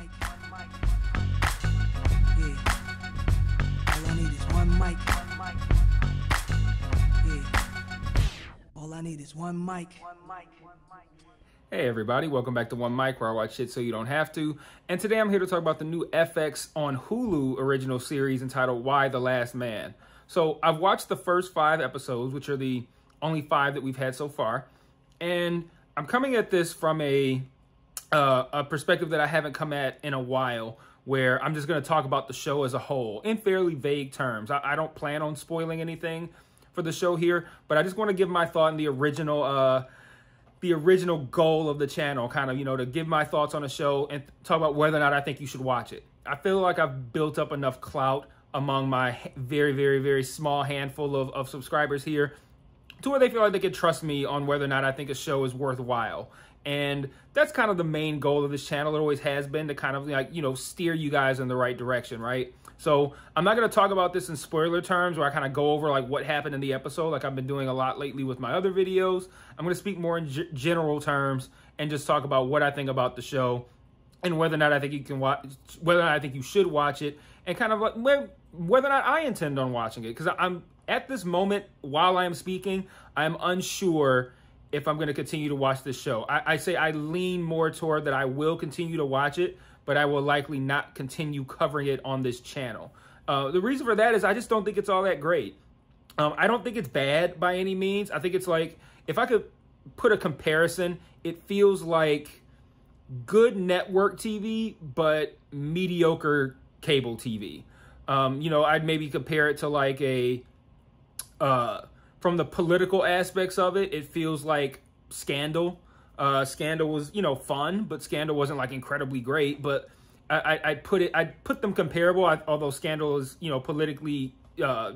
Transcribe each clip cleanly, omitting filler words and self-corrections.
mic. Yeah. All I need is one mic. Yeah. All I need is one mic. Hey everybody, welcome back to One Mic, where I watch shit so you don't have to. And today I'm here to talk about the new FX on Hulu original series entitled Why the Last Man. So I've watched the first 5 episodes, which are the only 5 that we've had so far. And I'm coming at this from a perspective that I haven't come at in a while, where I'm just going to talk about the show as a whole in fairly vague terms. I don't plan on spoiling anything for the show here, but I just want to give my thought in the original goal of the channel, kind of, to give my thoughts on the show and talk about whether or not I think you should watch it. I feel like I've built up enough clout among my very, very, very small handful of subscribers here to where they feel like they can trust me on whether or not I think a show is worthwhile. And that's kind of the main goal of this channel. It always has been to kind of steer you guys in the right direction, right? So I'm not going to talk about this in spoiler terms where I kind of go over like what happened in the episode like I've been doing a lot lately with my other videos. I'm going to speak more in general terms and just talk about what I think about the show and whether or not I think you can watch, whether or not I think you should watch it, and kind of like whether or not I intend on watching it. Because I'm at this moment while I am speaking, I'm unsure if I'm going to continue to watch this show. I say I lean more toward that I will continue to watch it, but I will likely not continue covering it on this channel. The reason for that is I just don't think it's all that great. I don't think it's bad by any means. I think it's like, if I could put a comparison, it feels like good network TV, but mediocre cable TV. I'd maybe compare it to like from the political aspects of it, it feels like Scandal. Scandal was, fun, but Scandal wasn't like incredibly great. But I'd put them comparable. Although Scandal is, politically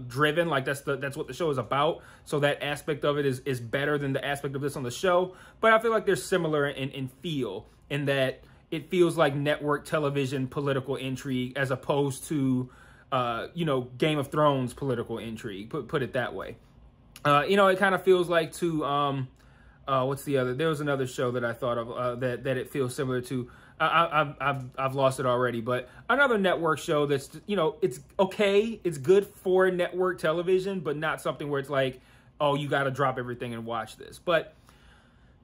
driven, like that's what the show is about. So that aspect of it is better than the aspect of this on the show. But I feel like they're similar in feel, in that it feels like network television political intrigue as opposed to Game of Thrones political intrigue. Put it that way. It kind of feels like to what's the other? There was another show that I thought of that it feels similar to. I've lost it already, but another network show that's it's okay, it's good for network television, but not something where it's like, oh, you got to drop everything and watch this. But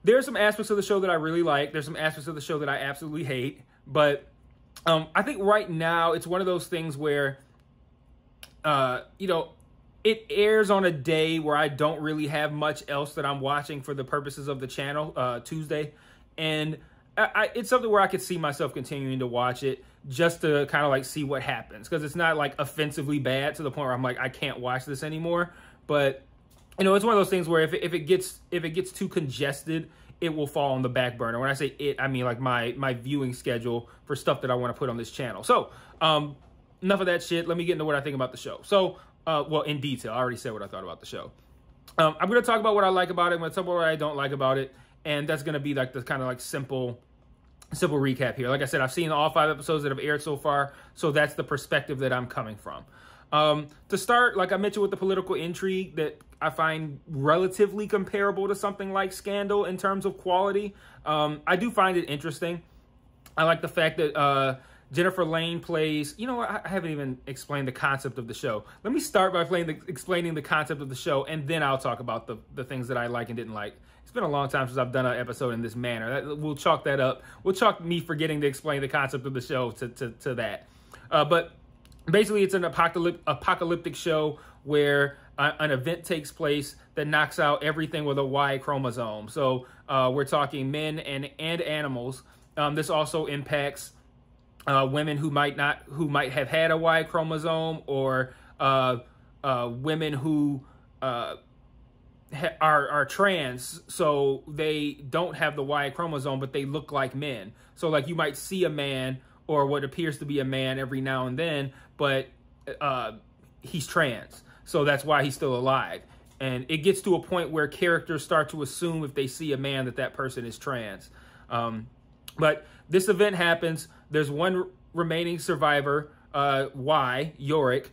there's some aspects of the show that I really like. There's some aspects of the show that I absolutely hate. But I think right now it's one of those things where it airs on a day where I don't really have much else that I'm watching for the purposes of the channel, Tuesday. And it's something where I could see myself continuing to watch it just to kind of like see what happens. Because it's not like offensively bad to the point where I'm like, I can't watch this anymore. But, it's one of those things where if it gets too congested, it will fall on the back burner. When I say it, I mean like my viewing schedule for stuff that I want to put on this channel. So, enough of that shit. Let me get into what I think about the show. So, well, in detail, I already said what I thought about the show. I'm going to talk about what I like about it. I'm going to talk about what I don't like about it. And that's going to be like the kind of like simple recap here. Like I said, I've seen all 5 episodes that have aired so far. So that's the perspective that I'm coming from. To start, like I mentioned with the political intrigue that I find relatively comparable to something like Scandal in terms of quality. I do find it interesting. I like the fact that Jennifer Lane plays, I haven't even explained the concept of the show. Let me start by explaining the concept of the show, and then I'll talk about the things that I like and didn't like. It's been a long time since I've done an episode in this manner. We'll chalk that up. We'll chalk me forgetting to explain the concept of the show to that. But basically, it's an apocalyptic show where an event takes place that knocks out everything with a Y chromosome. So we're talking men and animals. This also impacts women who might have had a Y chromosome, or women who are trans, so they don't have the Y chromosome, but they look like men. So like you might see a man or what appears to be a man every now and then, but he's trans. So that's why he's still alive. And it gets to a point where characters start to assume if they see a man that person is trans. But this event happens. There's one remaining survivor, Yorick.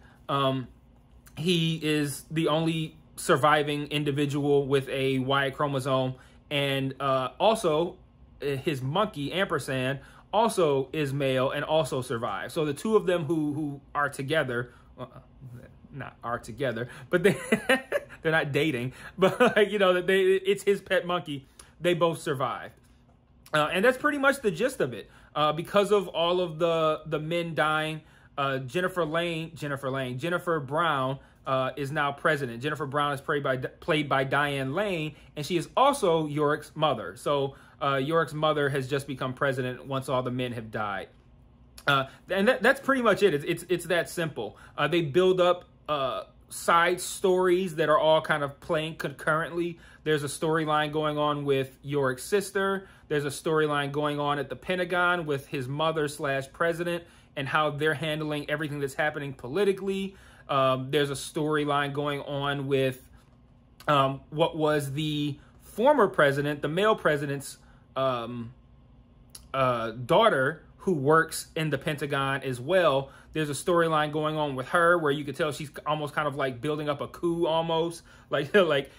He is the only surviving individual with a Y chromosome. And also, his monkey, Ampersand, also is male and also survives. So the two of them who are together, not are together, but they're not dating, but like, you know, that it's his pet monkey. They both survived. And that's pretty much the gist of it. Because of all of the men dying, Jennifer Brown is now president. Jennifer Brown is played by Diane Lane, and she is also Yorick's mother. So Yorick's mother has just become president once all the men have died. And that's pretty much it. It's that simple. They build up side stories that are all kind of playing concurrently. There's a storyline going on with Yorick's sister. There's a storyline going on at the Pentagon with his mother / president and how they're handling everything that's happening politically. There's a storyline going on with what was the former president, the male president's daughter, who works in the Pentagon as well. There's a storyline going on with her where you could tell she's almost kind of like building up a coup almost. Like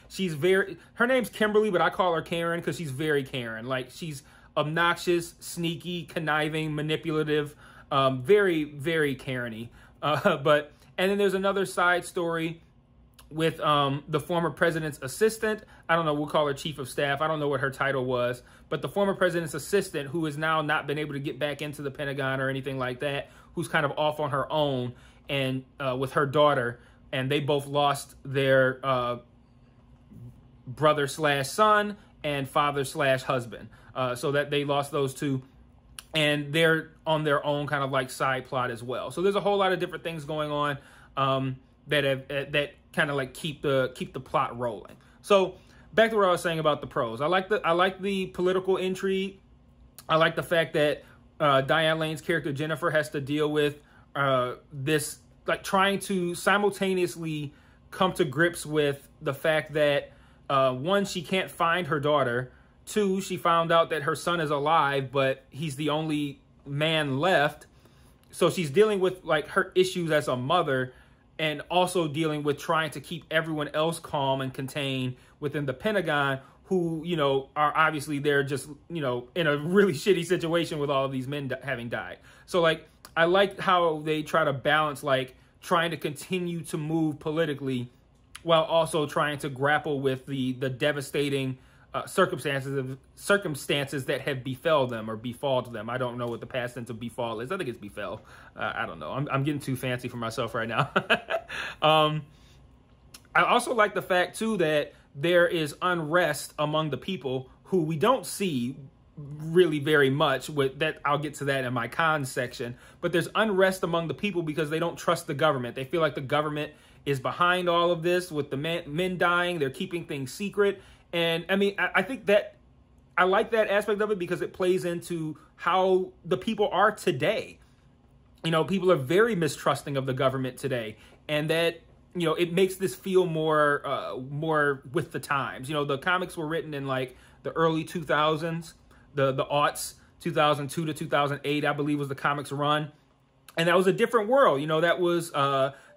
she's her name's Kimberly, but I call her Karen because she's very Karen. Like she's obnoxious, sneaky, conniving, manipulative, very, very Karen-y. And then there's another side story with the former president's assistant. I don't know, we'll call her chief of staff. I don't know what her title was, but the former president's assistant, who has now not been able to get back into the Pentagon or anything like that, who's kind of off on her own and with her daughter, and they both lost their brother / son and father / husband. So that they lost those two, and they're on their own kind of like side plot as well. So there's a whole lot of different things going on that kind of like keep the plot rolling. So back to what I was saying about the pros. I like the political intrigue. I like the fact that Diane Lane's character Jennifer has to deal with this, like trying to simultaneously come to grips with the fact that one, she can't find her daughter. Two, she found out that her son is alive, but he's the only man left. So she's dealing with like her issues as a mother, and also dealing with trying to keep everyone else calm and contained within the Pentagon, who, you know, are obviously they're just, you know, in a really shitty situation with all of these men having died. So like, I like how they try to balance like trying to continue to move politically while also trying to grapple with the devastating circumstances that have befell them or befalled them. I don't know what the past tense of befall is. I think it's befell. I don't know. I'm getting too fancy for myself right now. I also like the fact too that there is unrest among the people who we don't see really very much. With that, I'll get to that in my cons section. But there's unrest among the people because they don't trust the government. They feel like the government is behind all of this with the men dying. They're keeping things secret. And I mean, I think that I like that aspect of it because it plays into how the people are today. You know, people are very mistrusting of the government today, and that, you know, it makes this feel more with the times. You know, the comics were written in like the early 2000s, the aughts, 2002 to 2008, I believe was the comics run. And that was a different world. You know, that was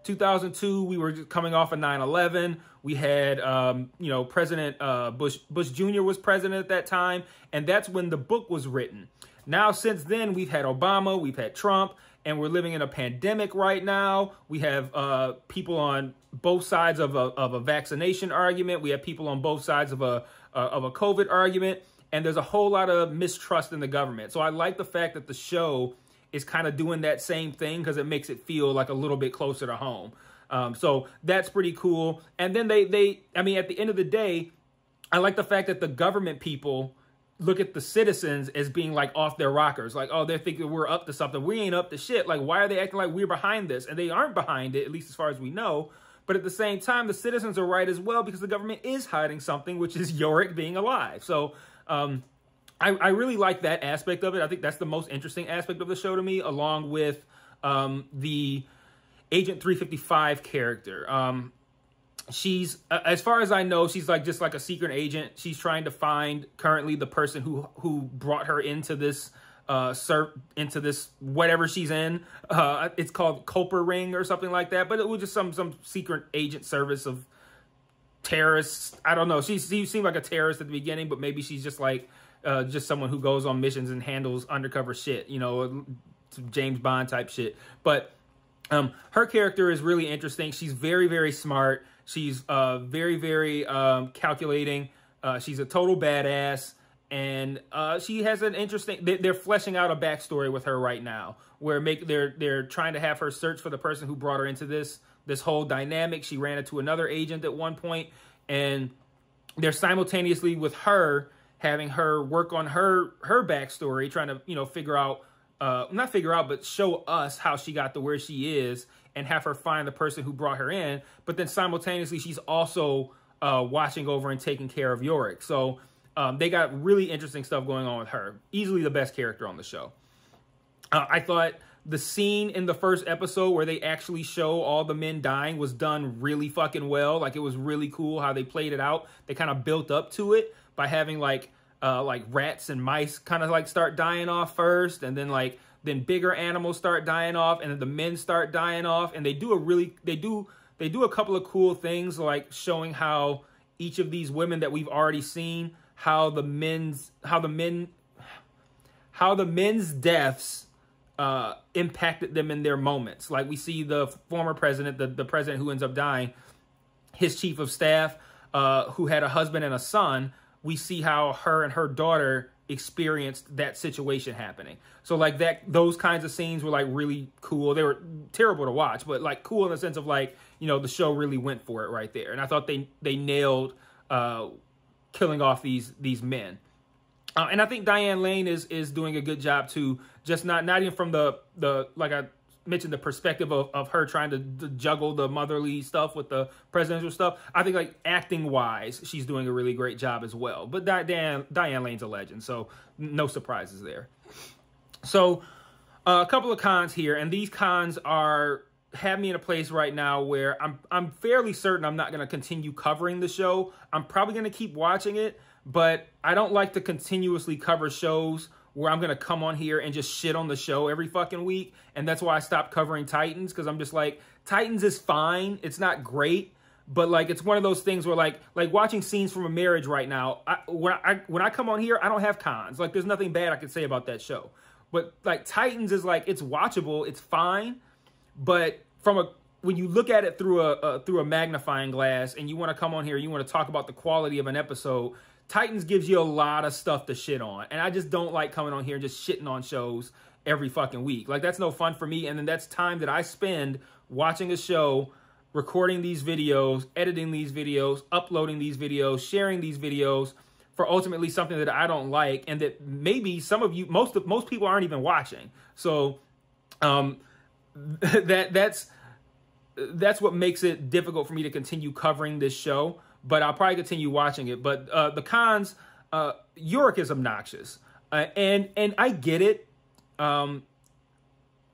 2002. We were just coming off of 9/11. We had, you know, President Bush Jr. was president at that time. And that's when the book was written. Now, since then, we've had Obama, we've had Trump, and we're living in a pandemic right now. We have people on both sides of a vaccination argument. We have people on both sides of a COVID argument. And there's a whole lot of mistrust in the government. So I like the fact that the show is kind of doing that same thing because it makes it feel like a little bit closer to home. So that's pretty cool. And then I mean, at the end of the day, I like the fact that the government people look at the citizens as being like off their rockers. Like, oh, they're thinking we're up to something. We ain't up to shit. Like, why are they acting like we're behind this? And they aren't behind it, at least as far as we know. But at the same time, the citizens are right as well because the government is hiding something, which is Yorick being alive. So I really like that aspect of it. I think that's the most interesting aspect of the show to me, along with the Agent 355 character. She's, as far as I know, she's like just like a secret agent. She's trying to find currently the person who brought her into this whatever she's in. It's called Culper Ring or something like that. But it was just some secret agent service of terrorists. I don't know. She seemed like a terrorist at the beginning, but maybe she's just like just someone who goes on missions and handles undercover shit, you know, James Bond type shit. But her character is really interesting. She's very, very smart. She's very, very calculating. She's a total badass. And she has an interesting... They're fleshing out a backstory with her right now, where they're trying to have her search for the person who brought her into this whole dynamic. She ran into another agent at one point, and they're simultaneously with her having her work on her backstory, trying to, you know, figure out, not figure out, but show us how she got to where she is, and have her find the person who brought her in. But then simultaneously, she's also watching over and taking care of Yorick. So they got really interesting stuff going on with her. Easily the best character on the show. I thought the scene in the first episode where they actually show all the men dying was done really fucking well. Like, it was really cool how they played it out. They kind of built up to it by having like rats and mice kind of like start dying off first, and then bigger animals start dying off, and then the men start dying off. And they do a couple of cool things, like showing how each of these women that we've already seen, how the men's deaths impacted them in their moments. Like, we see the former president, the president who ends up dying, his chief of staff, who had a husband and a son. We see how her and her daughter experienced that situation happening. So like those kinds of scenes were like really cool. They were terrible to watch, but like cool in the sense of like, you know, the show really went for it right there. And I thought they nailed killing off these men. And I think Diane Lane is doing a good job too. Just not even from the like I mentioned, the perspective of her trying to juggle the motherly stuff with the presidential stuff. I think like acting wise, she's doing a really great job as well. But Diane Lane's a legend, so no surprises there. So a couple of cons here, and these cons have me in a place right now where I'm fairly certain I'm not going to continue covering the show. I'm probably going to keep watching it, but I don't like to continuously cover shows where I'm going to come on here and just shit on the show every fucking week. And that's why I stopped covering Titans, because I'm just like, Titans is fine. It's not great, but like, it's one of those things where like watching scenes from a marriage right now, when I come on here, I don't have cons. Like, there's nothing bad I can say about that show. But like, Titans is like, it's watchable, it's fine, but when you look at it through a magnifying glass and you want to come on here, you want to talk about the quality of an episode, Titans gives you a lot of stuff to shit on. And I just don't like coming on here and just shitting on shows every fucking week. Like, that's no fun for me. And then that's time that I spend watching a show, recording these videos, editing these videos, uploading these videos, sharing these videos for ultimately something that I don't like, and that maybe some of you, most people aren't even watching. So that's what makes it difficult for me to continue covering this show. But I'll probably continue watching it. But the cons, Yorick is obnoxious. And I get it.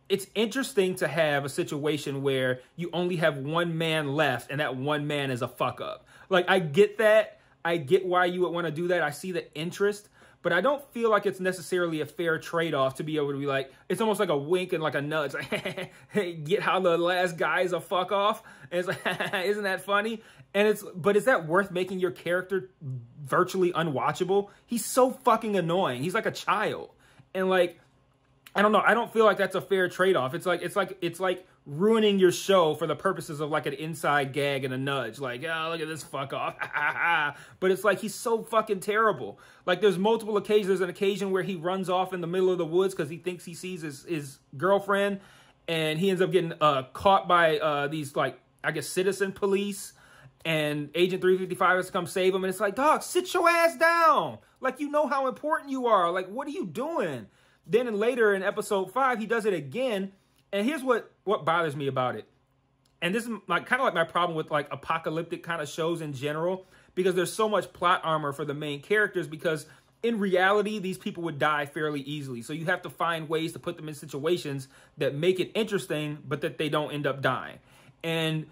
It's interesting to have a situation where you only have one man left, and that one man is a fuck up. Like, I get that. I get why you would want to do that. I see the interest. But I don't feel like it's necessarily a fair trade-off to be able to be like, it's almost like a wink and like a nudge. Like, hey, get how the last guy is a fuck off? And it's like, isn't that funny? But is that worth making your character virtually unwatchable? He's so fucking annoying. He's like a child. And like, I don't know. I don't feel like that's a fair trade-off. It's like ruining your show for the purposes of like an inside gag and a nudge. Like, oh, look at this fuck off. But it's like, he's so fucking terrible. Like, there's multiple occasions. There's an occasion where he runs off in the middle of the woods because he thinks he sees his girlfriend, and he ends up getting caught by these, like, I guess, citizen police, and Agent 355 has to come save him. And it's like, dog, sit your ass down. Like, you know how important you are. Like, what are you doing? Then later in episode 5, he does it again. And here's what bothers me about it. And this is like kind of like my problem with like apocalyptic kind of shows in general, because there's so much plot armor for the main characters, because in reality, these people would die fairly easily. So you have to find ways to put them in situations that make it interesting, but that they don't end up dying. And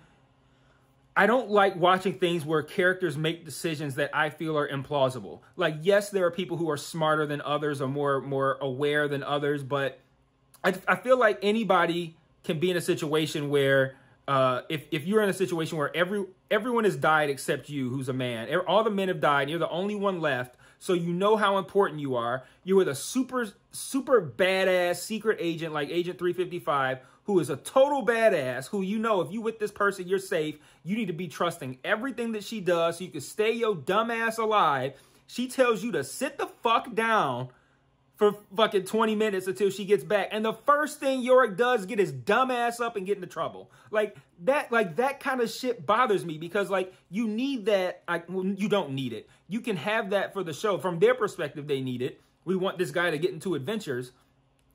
I don't like watching things where characters make decisions that I feel are implausible. Like, yes, there are people who are smarter than others or more aware than others, but I feel like anybody can be in a situation where if you're in a situation where everyone has died except you, who's a man, all the men have died, and you're the only one left, So you know how important you are. You're with a super badass secret agent like Agent 355, who is a total badass, who you know if you with this person, you're safe. You need to be trusting everything that she does so you can stay your dumb ass alive. She tells you to sit the fuck down for fucking 20 minutes until she gets back. And the first thing Yorick does is get his dumb ass up and get into trouble. Like that kind of shit bothers me because like you need that. You don't need it. You can have that for the show. From their perspective, they need it. We want this guy to get into adventures.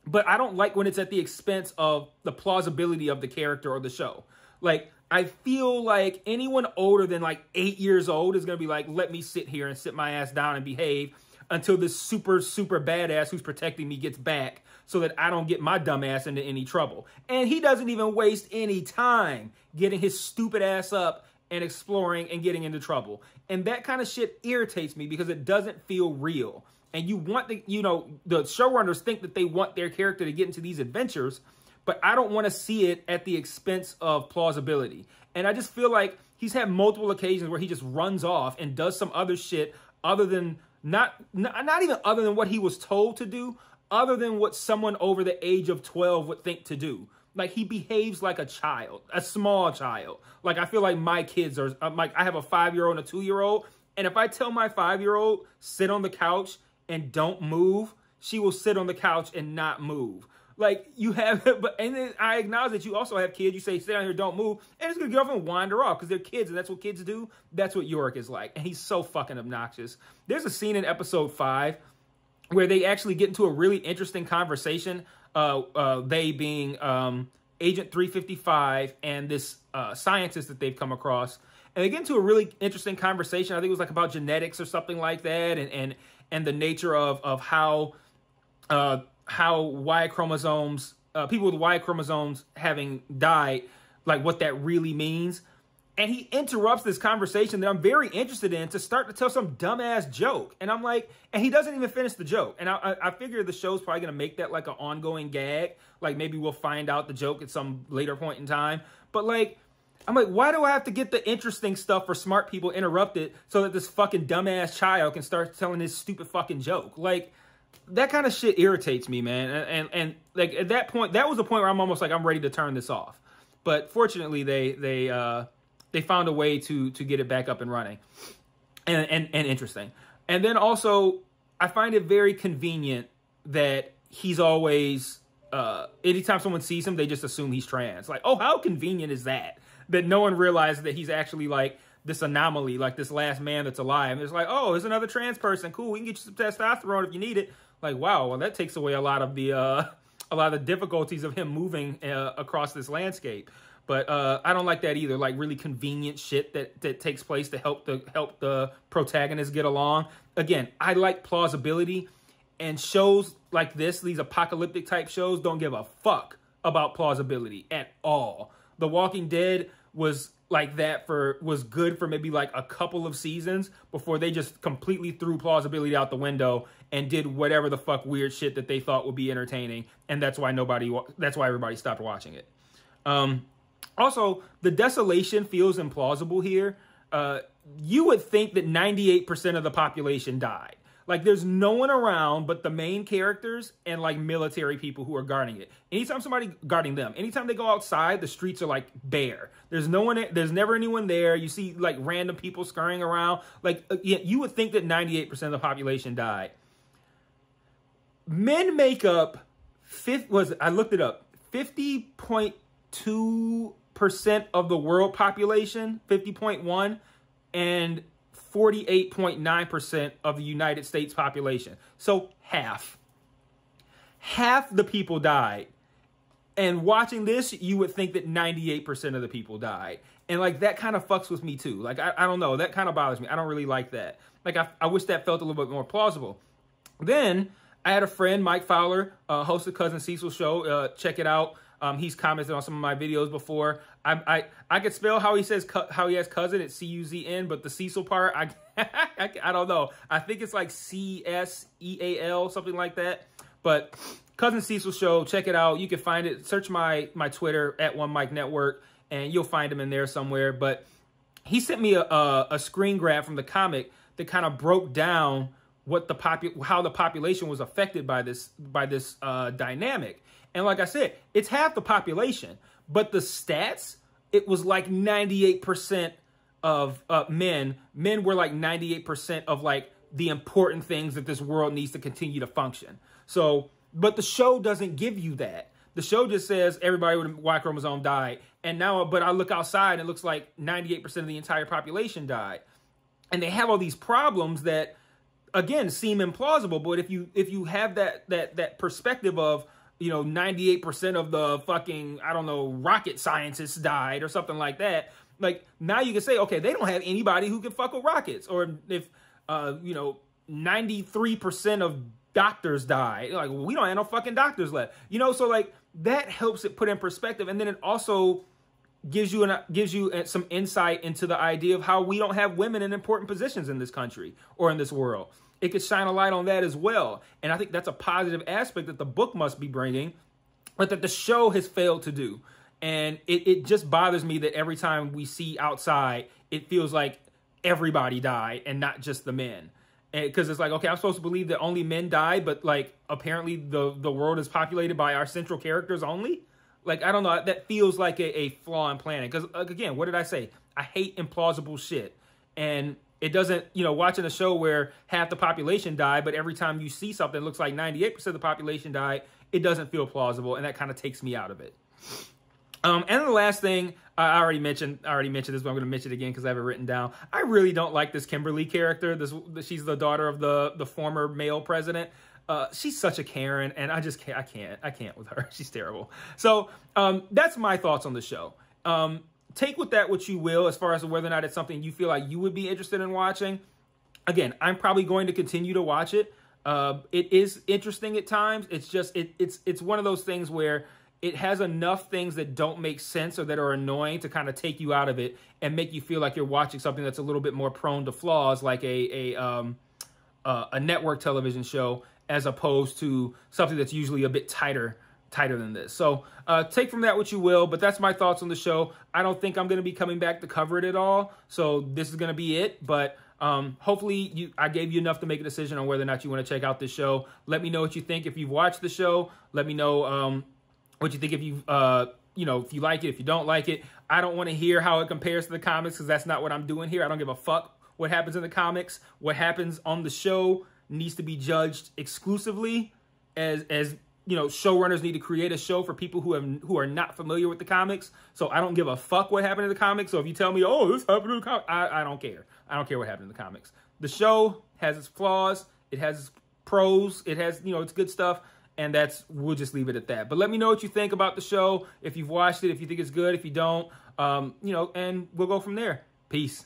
But I don't like when it's at the expense of the plausibility of the character or the show. Like, I feel like anyone older than like 8 years old is going to be like, let me sit here and sit my ass down and behave until this super badass who's protecting me gets back so that I don't get my dumb ass into any trouble. And he doesn't even waste any time getting his stupid ass up and exploring and getting into trouble. And that kind of shit irritates me because it doesn't feel real. And you want the, you know, the showrunners think that they want their character to get into these adventures, but I don't want to see it at the expense of plausibility. And I just feel like he's had multiple occasions where he just runs off and does some other shit other than not even other than what he was told to do, other than what someone over the age of 12 would think to do. Like, he behaves like a child, a small child. Like, I feel like my kids are, like, I have a 5-year-old and a 2-year-old. And if I tell my 5-year-old, sit on the couch and don't move, she will sit on the couch and not move. Like, you have, but, and then I acknowledge that you also have kids. You say, sit down here, don't move. And it's going to get off and wander off because they're kids and that's what kids do. That's what Yorick is like. And he's so fucking obnoxious. There's a scene in episode 5 where they actually get into a really interesting conversation. They being Agent 355 and this scientist that they've come across. And they get into a really interesting conversation. I think it was like about genetics or something like that. And the nature of how Y chromosomes, people with Y chromosomes having died, like what that really means. And he interrupts this conversation that I'm very interested in to start to tell some dumbass joke. And I'm like, and he doesn't even finish the joke. And I figure the show's probably going to make that like an ongoing gag. Like maybe we'll find out the joke at some later point in time. But like, I'm like, why do I have to get the interesting stuff for smart people interrupted so that this fucking dumbass child can start telling his stupid fucking joke? Like, that kind of shit irritates me, man. And like at that point, that was the point where I'm almost like I'm ready to turn this off. But fortunately, they found a way to get it back up and running, and interesting. And then also, I find it very convenient that he's always anytime someone sees him, they just assume he's trans. Like, oh, how convenient is that? That no one realizes that he's actually like this anomaly, like this last man that's alive. And it's like, oh, there's another trans person. Cool, we can get you some testosterone if you need it. Like, wow, well, that takes away a lot of the difficulties of him moving across this landscape. But I don't like that either. Like really convenient shit that takes place to help the protagonist get along. Again, I like plausibility, and shows like this, these apocalyptic type shows, don't give a fuck about plausibility at all. The Walking Dead was like that was good for maybe like a couple of seasons before they just completely threw plausibility out the window and did whatever the fuck weird shit that they thought would be entertaining, and that's why everybody stopped watching it. Also, the desolation feels implausible here. You would think that 98% of the population died. Like, there's no one around but the main characters and, like, military people who are guarding it. Anytime somebody guarding them, anytime they go outside, the streets are, like, bare. There's never anyone there. You see, like, random people scurrying around. Like, yeah, you would think that 98% of the population died. Men make up, I looked it up, 50.2% of the world population, 50.1, and 48.9% of the United States population. So half the people died. And watching this, you would think that 98% of the people died. And like, that kind of fucks with me too. Like, I don't know. That kind of bothers me. I don't really like that. Like, I wish that felt a little bit more plausible. Then I had a friend, Mike Fowler, host of Cousin Cecil Show. Check it out. He's commented on some of my videos before. I could spell how he says how he has cousin. It's C-U-Z-N, but the Cecil part, I don't know. I think it's like C-S-E-A-L, something like that. But Cousin Cecil Show, check it out. You can find it. Search my Twitter at One Mic Network, and you'll find him in there somewhere. But he sent me a screen grab from the comic that kind of broke down what how the population was affected by this dynamic. And like I said, it's half the population, but the stats, it was like 98% of men were like 98% of like the important things that this world needs to continue to function. So, but the show doesn't give you that. The show just says everybody with a Y chromosome died. And now, but I look outside and it looks like 98% of the entire population died. And they have all these problems that, again, seem implausible. But if you have that perspective of, 98% of the fucking, I don't know, rocket scientists died or something like that, like now you can say, okay, they don't have anybody who can fuck with rockets. Or if, 93% of doctors died, like, well, we don't have no fucking doctors left. So like that helps it put in perspective. And then it also gives you some insight into the idea of how we don't have women in important positions in this country or in this world. It could shine a light on that as well. And I think that's a positive aspect that the book must be bringing, but that the show has failed to do. And it just bothers me that every time we see outside, it feels like everybody died and not just the men. Because it's like, okay, I'm supposed to believe that only men died, but like apparently the world is populated by our central characters only. Like, I don't know, that feels like a flaw in planning. Because again, what did I say? I hate implausible shit. And it doesn't, watching a show where half the population died, but every time you see something that looks like 98% of the population died, it doesn't feel plausible, and that kind of takes me out of it. And then the last thing, I already mentioned this, but I'm going to mention it again because I have it written down. I really don't like this Kimberly character. She's the daughter of the former male president. She's such a Karen, and I can't with her. She's terrible. So that's my thoughts on the show. Take with that what you will as far as whether or not it's something you feel like you would be interested in watching. Again, I'm probably going to continue to watch it. It is interesting at times. It's just it's one of those things where it has enough things that don't make sense or that are annoying to kind of take you out of it and make you feel like you're watching something that's a little bit more prone to flaws, like a network television show, as opposed to something that's usually a bit tighter than this. So take from that what you will, but that's my thoughts on the show. I don't think I'm going to be coming back to cover it at all. So this is going to be it. But hopefully I gave you enough to make a decision on whether or not you want to check out this show. Let me know what you think if you've watched the show. Let me know what you think if you've, if you like it, if you don't like it. I don't want to hear how it compares to the comics because that's not what I'm doing here. I don't give a fuck what happens in the comics. What happens on the show needs to be judged exclusively as showrunners need to create a show for people who are not familiar with the comics. So I don't give a fuck what happened in the comics. So if you tell me, oh, this happened in the comics, I don't care. I don't care what happened in the comics. The show has its flaws. It has its pros. It has, it's good stuff. And we'll just leave it at that. But let me know what you think about the show. If you've watched it, if you think it's good, if you don't, and we'll go from there. Peace.